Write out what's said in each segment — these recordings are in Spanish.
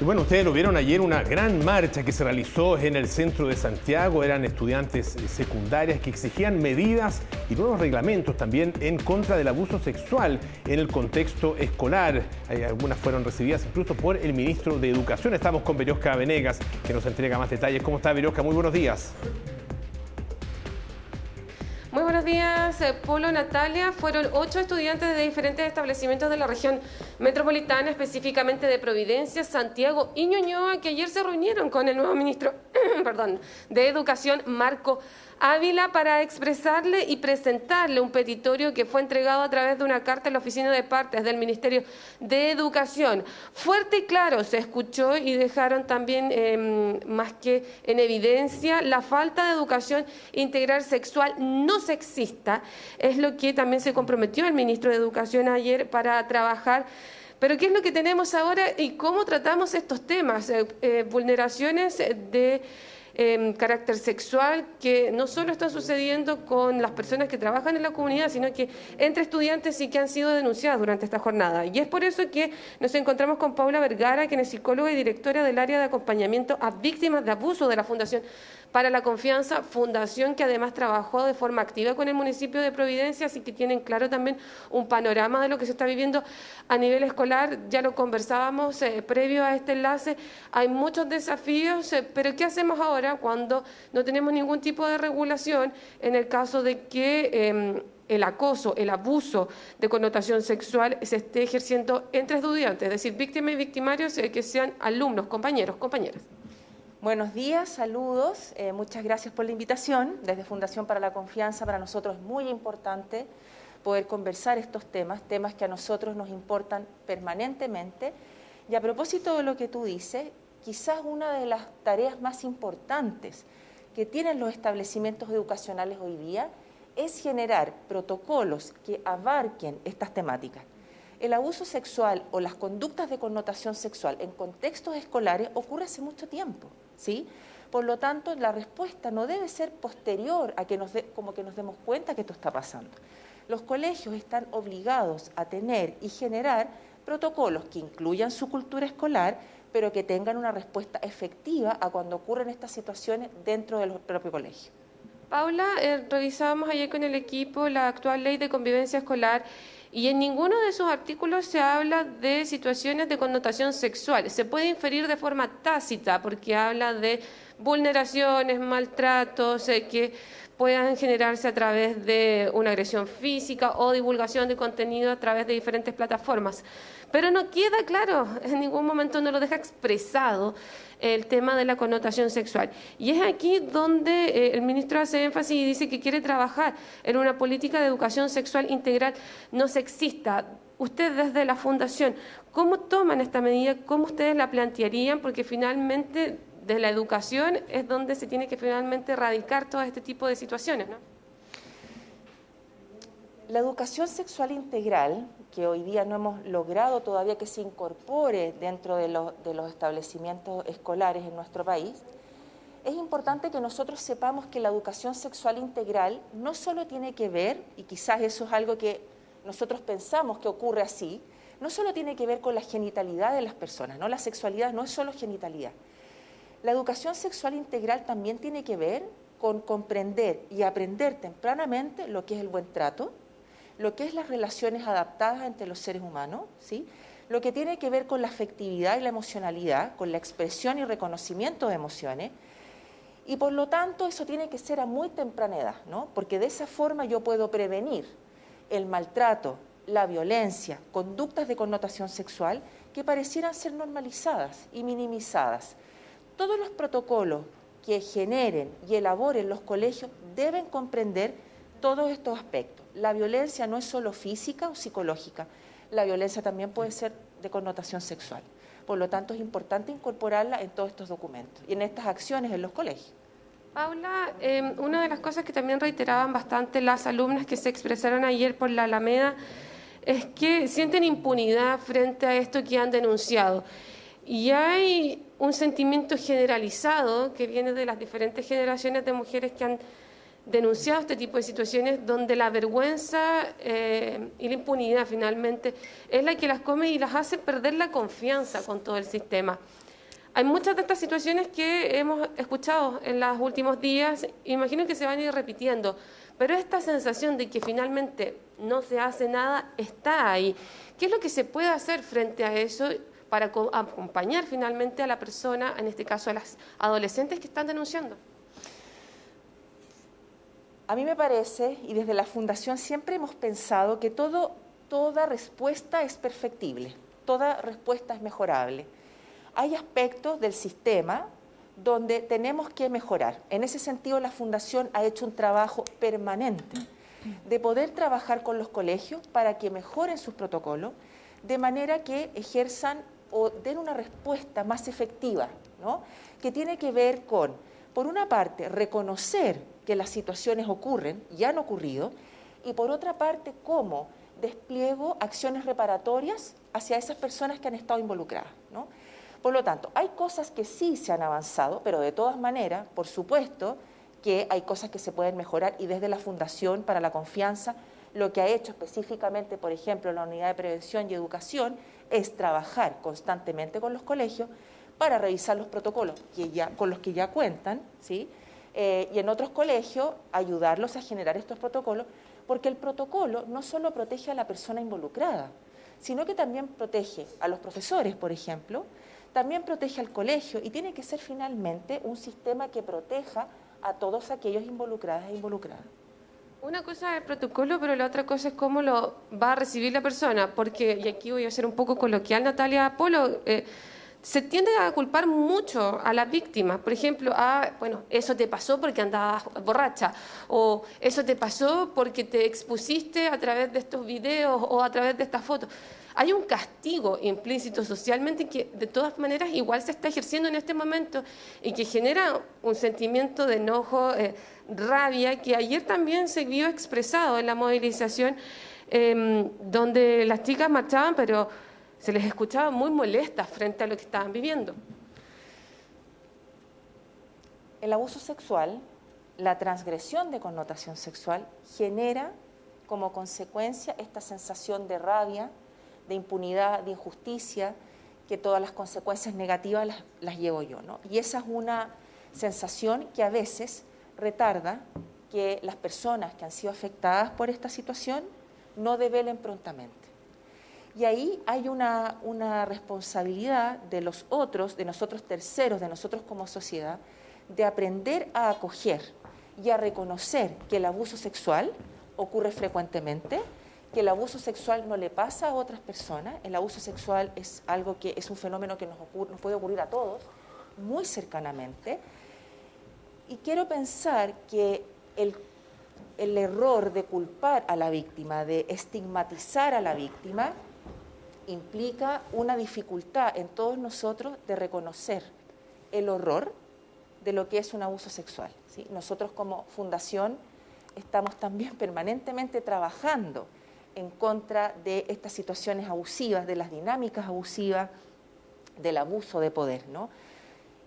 Y bueno, ustedes lo vieron ayer, una gran marcha que se realizó en el centro de Santiago. Eran estudiantes secundarias que exigían medidas y nuevos reglamentos también en contra del abuso sexual en el contexto escolar. Algunas fueron recibidas incluso por el ministro de Educación. Estamos con Berioska Venegas, que nos entrega más detalles. ¿Cómo está, Berioska? Muy buenos días. Muy buenos días, Polo, Natalia. Fueron 8 estudiantes de diferentes establecimientos de la región metropolitana, específicamente de Providencia, Santiago y Ñuñoa, que ayer se reunieron con el nuevo ministro de Educación, Marco Ávila, para expresarle y presentarle un petitorio que fue entregado a través de una carta en la oficina de partes del Ministerio de Educación. Fuerte y claro se escuchó y dejaron también más que en evidencia la falta de educación integral sexual no sexista. Es lo que también se comprometió el ministro de Educación ayer para trabajar. Pero ¿qué es lo que tenemos ahora y cómo tratamos estos temas? Vulneraciones de carácter sexual que no solo están sucediendo con las personas que trabajan en la comunidad, sino que entre estudiantes y que han sido denunciadas durante esta jornada. Y es por eso que nos encontramos con Paula Vergara, quien es psicóloga y directora del área de acompañamiento a víctimas de abuso de la Fundación para la Confianza, fundación que además trabajó de forma activa con el municipio de Providencia, así que tienen claro también un panorama de lo que se está viviendo a nivel escolar. Ya lo conversábamos previo a este enlace, hay muchos desafíos, pero ¿qué hacemos ahora cuando no tenemos ningún tipo de regulación en el caso de que el acoso, el abuso de connotación sexual se esté ejerciendo entre estudiantes, es decir, víctimas y victimarios que sean alumnos, compañeros, compañeras? Buenos días, saludos, muchas gracias por la invitación. Desde Fundación para la Confianza, para nosotros es muy importante poder conversar estos temas que a nosotros nos importan permanentemente. Y a propósito de lo que tú dices, quizás una de las tareas más importantes que tienen los establecimientos educacionales hoy día es generar protocolos que abarquen estas temáticas. El abuso sexual o las conductas de connotación sexual en contextos escolares ocurre hace mucho tiempo, ¿sí? Por lo tanto, la respuesta no debe ser posterior a que nos demos cuenta que esto está pasando. Los colegios están obligados a tener y generar protocolos que incluyan su cultura escolar, pero que tengan una respuesta efectiva a cuando ocurren estas situaciones dentro del propio colegio. Paula, revisábamos ayer con el equipo la actual ley de convivencia escolar y en ninguno de sus artículos se habla de situaciones de connotación sexual. Se puede inferir de forma tácita porque habla de vulneraciones, maltratos que puedan generarse a través de una agresión física o divulgación de contenido a través de diferentes plataformas. Pero no queda claro, en ningún momento no lo deja expresado el tema de la connotación sexual. Y es aquí donde el ministro hace énfasis y dice que quiere trabajar en una política de educación sexual integral no sexista. Ustedes desde la Fundación, ¿cómo toman esta medida? ¿Cómo ustedes la plantearían? Porque finalmente de la educación es donde se tiene que finalmente erradicar todo este tipo de situaciones, ¿no? La educación sexual integral, que hoy día no hemos logrado todavía que se incorpore dentro de los establecimientos escolares en nuestro país, es importante que nosotros sepamos que la educación sexual integral no solo tiene que ver, y quizás eso es algo que nosotros pensamos que ocurre así, no solo tiene que ver con la genitalidad de las personas, ¿no? La sexualidad no es solo genitalidad. La educación sexual integral también tiene que ver con comprender y aprender tempranamente lo que es el buen trato, lo que es las relaciones adaptadas entre los seres humanos, ¿sí? Lo que tiene que ver con la afectividad y la emocionalidad, con la expresión y reconocimiento de emociones, y por lo tanto eso tiene que ser a muy temprana edad, ¿no? Porque de esa forma yo puedo prevenir el maltrato, la violencia, conductas de connotación sexual que parecieran ser normalizadas y minimizadas. Todos los protocolos que generen y elaboren los colegios deben comprender todos estos aspectos. La violencia no es solo física o psicológica, la violencia también puede ser de connotación sexual. Por lo tanto, es importante incorporarla en todos estos documentos y en estas acciones en los colegios. Paula, una de las cosas que también reiteraban bastante las alumnas que se expresaron ayer por la Alameda es que sienten impunidad frente a esto que han denunciado. Y hay un sentimiento generalizado que viene de las diferentes generaciones de mujeres que han denunciado este tipo de situaciones donde la vergüenza y la impunidad finalmente es la que las come y las hace perder la confianza con todo el sistema. Hay muchas de estas situaciones que hemos escuchado en los últimos días, imagino que se van a ir repitiendo, pero esta sensación de que finalmente no se hace nada está ahí. ¿Qué es lo que se puede hacer frente a eso para acompañar finalmente a la persona, en este caso a las adolescentes que están denunciando? A mí me parece, y desde la Fundación siempre hemos pensado que toda respuesta es perfectible, toda respuesta es mejorable. Hay aspectos del sistema donde tenemos que mejorar. En ese sentido, la Fundación ha hecho un trabajo permanente de poder trabajar con los colegios para que mejoren sus protocolos, de manera que ejerzan o den una respuesta más efectiva, ¿no? Que tiene que ver con, por una parte, reconocer que las situaciones ocurren y han ocurrido, y por otra parte, cómo despliego acciones reparatorias hacia esas personas que han estado involucradas, ¿no? Por lo tanto, hay cosas que sí se han avanzado, pero de todas maneras, por supuesto, que hay cosas que se pueden mejorar, y desde la Fundación para la Confianza lo que ha hecho específicamente, por ejemplo, la Unidad de Prevención y Educación, es trabajar constantemente con los colegios para revisar los protocolos con los que ya cuentan, ¿sí? Y en otros colegios ayudarlos a generar estos protocolos, porque el protocolo no solo protege a la persona involucrada, sino que también protege a los profesores, por ejemplo, también protege al colegio, y tiene que ser finalmente un sistema que proteja a todos aquellos involucradas e involucradas. Una cosa es el protocolo, pero la otra cosa es cómo lo va a recibir la persona, porque, y aquí voy a ser un poco coloquial, Natalia Polo, se tiende a culpar mucho a las víctimas. Por ejemplo, bueno, eso te pasó porque andabas borracha, o eso te pasó porque te expusiste a través de estos videos o a través de estas fotos. Hay un castigo implícito socialmente que de todas maneras igual se está ejerciendo en este momento y que genera un sentimiento de enojo, rabia, que ayer también se vio expresado en la movilización, donde las chicas marchaban, pero se les escuchaba muy molestas frente a lo que estaban viviendo. El abuso sexual, la transgresión de connotación sexual, genera como consecuencia esta sensación de rabia, de impunidad, de injusticia, que todas las consecuencias negativas las llevo yo, ¿no? Y esa es una sensación que a veces retarda que las personas que han sido afectadas por esta situación no develen prontamente. Y ahí hay una responsabilidad de los otros, de nosotros terceros, de nosotros como sociedad, de aprender a acoger y a reconocer que el abuso sexual ocurre frecuentemente, que el abuso sexual no le pasa a otras personas. El abuso sexual es algo que es un fenómeno que nos puede ocurrir a todos muy cercanamente. Y quiero pensar que el error de culpar a la víctima, de estigmatizar a la víctima, implica una dificultad en todos nosotros de reconocer el horror de lo que es un abuso sexual, ¿sí? Nosotros como Fundación estamos también permanentemente trabajando en contra de estas situaciones abusivas, de las dinámicas abusivas, del abuso de poder, ¿no?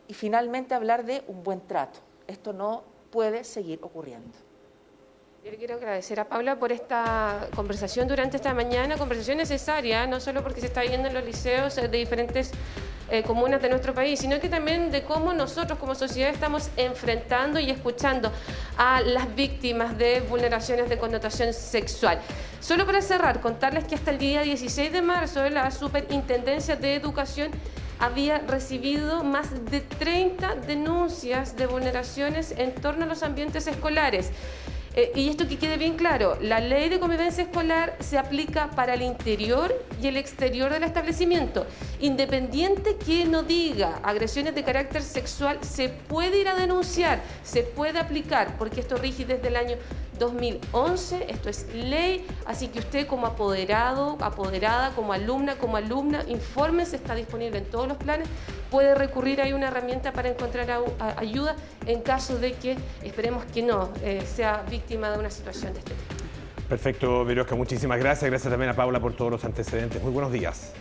Y finalmente hablar de un buen trato. Esto no puede seguir ocurriendo. Yo le quiero agradecer a Paula por esta conversación durante esta mañana, conversación necesaria, no solo porque se está viendo en los liceos de diferentes comunas de nuestro país, sino que también de cómo nosotros como sociedad estamos enfrentando y escuchando a las víctimas de vulneraciones de connotación sexual. Solo para cerrar, contarles que hasta el día 16 de marzo la Superintendencia de Educación había recibido más de 30 denuncias de vulneraciones en torno a los ambientes escolares. Y esto que quede bien claro, la ley de convivencia escolar se aplica para el interior y el exterior del establecimiento. Independiente que no diga agresiones de carácter sexual, se puede ir a denunciar, se puede aplicar, porque esto rige desde el año 2011, esto es ley, así que usted como apoderado, apoderada, como alumna, infórmese, está disponible en todos los planes, puede recurrir a una herramienta para encontrar ayuda en caso de que, esperemos que no, sea víctima de una situación de este tipo. Perfecto, Viroska, muchísimas gracias. Gracias también a Paula por todos los antecedentes. Muy buenos días.